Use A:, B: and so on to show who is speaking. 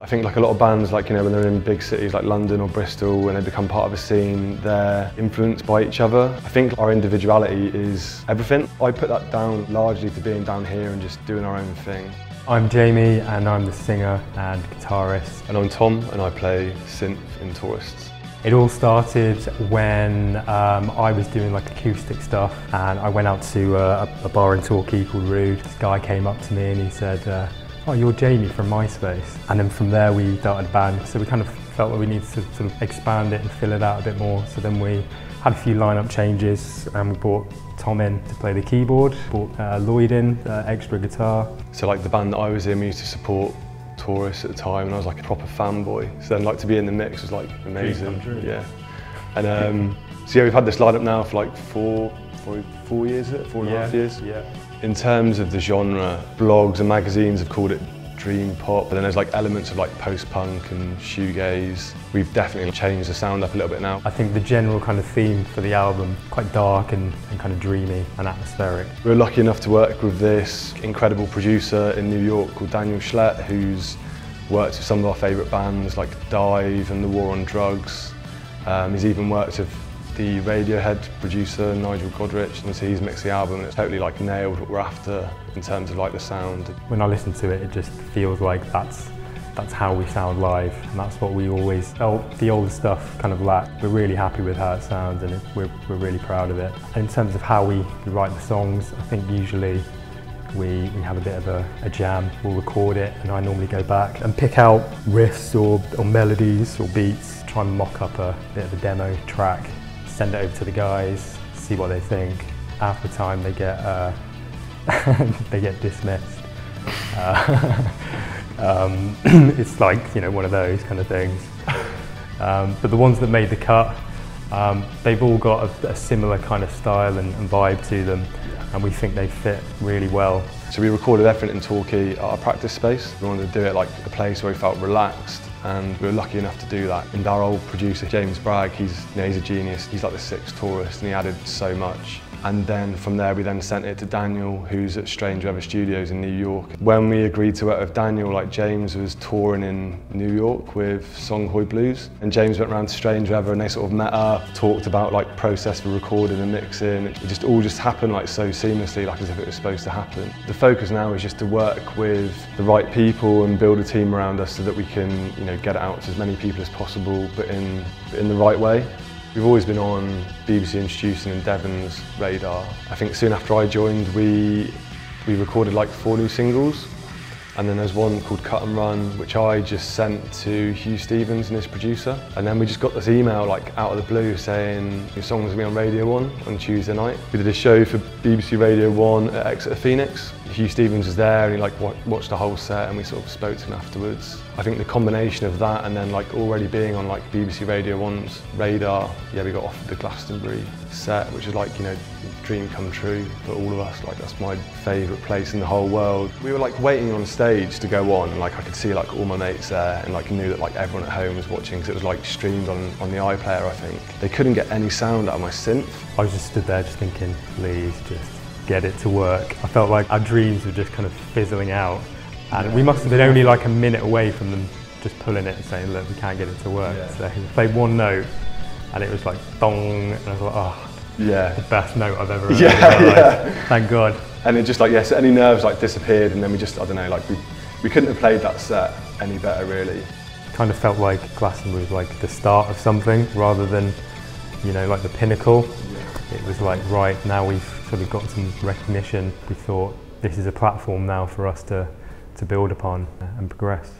A: I think like a lot of bands, like, you know, when they're in big cities like London or Bristol, when they become part of a scene, they're influenced by each other. I think our individuality is everything. I put that down largely to being down here and just doing our own thing.
B: I'm Jamie and I'm the singer and guitarist.
A: And I'm Tom and I play synth in Tourists.
B: It all started when I was doing like acoustic stuff, and I went out to a bar in Torquay called Rude. This guy came up to me and he said, "Oh, you're Jamie from MySpace." And then from there we started a band, so we kind of felt that we needed to sort of expand it and fill it out a bit more. So then we had a few lineup changes and we brought Tom in to play the keyboard, brought Lloyd in, extra guitar.
A: So like the band that I was in, we used to support Tourists at the time, and I was like a proper fanboy. So then like to be in the mix was like amazing. Yeah. And so yeah, we've had this lineup now for like four years, is it? 4.5 years?
B: Yeah.
A: In terms of the genre, blogs and magazines have called it dream pop, but then there's like elements of like post-punk and shoegaze. We've definitely changed the sound up a little bit now.
B: I think the general kind of theme for the album, quite dark and kind of dreamy and atmospheric.
A: We were lucky enough to work with this incredible producer in New York called Daniel Schlett, who's worked with some of our favourite bands like Dive and The War on Drugs. He's even worked with the Radiohead producer Nigel Godrich, and so he's mixed the album and it's totally like nailed what we're after in terms of like the sound. When
B: I listen to it, it just feels like that's how we sound live, and that's what we always felt the older stuff kind of lacked. We're really happy with how it sounds, and we're really proud of it. And in terms of how we write the songs, I think usually we have a bit of a jam. We'll record it and I normally go back and pick out riffs or melodies or beats, try and mock up a bit of a demo track, send it over to the guys, see what they think. Half the time they get they get dismissed. It's like, you know, one of those kind of things. But the ones that made the cut, they've all got a similar kind of style and vibe to them, and we think they fit really well.
A: So we recorded everything in Torquay at our practice space. We wanted to do it like a place where we felt relaxed, and we were lucky enough to do that. And our old producer, James Bragg, he's a genius. He's like the sixth Tourist, and he added so much. And then from there, we then sent it to Daniel, who's at Strange Weather Studios in New York. When we agreed to work with Daniel, like James was touring in New York with Songhoi Blues, and James went around to Strange Weather and they sort of met up, talked about like process for recording and mixing. It just all happened like so seamlessly, like as if it was supposed to happen. The focus now is just to work with the right people and build a team around us so that we can, you know, get it out to as many people as possible, but in the right way. We've always been on BBC Introducing and Devon's radar. I think soon after I joined, we recorded like 4 new singles. And then there's one called Cut and Run, which I just sent to Hue Stephens and his producer. And then we just got this email like out of the blue saying your song's gonna be on Radio 1 on Tuesday night. We did a show for BBC Radio 1 at Exeter Phoenix. Hue Stephens was there and he like watched the whole set, and we sort of spoke to him afterwards. I think the combination of that and then like already being on like BBC Radio 1's radar, yeah, we got offered the Glastonbury set, which is like, you know, dream come true for all of us. Like that's my favourite place in the whole world. We were like waiting on stage to go on, and like I could see like all my mates there, and like knew that like everyone at home was watching because it was like streamed on the iPlayer, I think. They couldn't get any sound out of my synth.
B: I was just stood there just thinking, please just get it to work. I felt like our dreams were just kind of fizzling out, and we must have been only like a minute away from them just pulling it and saying, look, we can't get it to work. Yeah. So he played one note and it was like dong, and I was like, oh,
A: yeah,
B: the best note I've ever heard in my life. Thank God.
A: And it just like, yes, any nerves like disappeared, and then we just, I don't know, like we couldn't have played that set any better really.
B: Kind of felt like Glastonbury was like the start of something rather than, you know, like the pinnacle. Yeah. It was like, right, now we've sort of got some recognition. We thought this is a platform now for us to build upon and progress.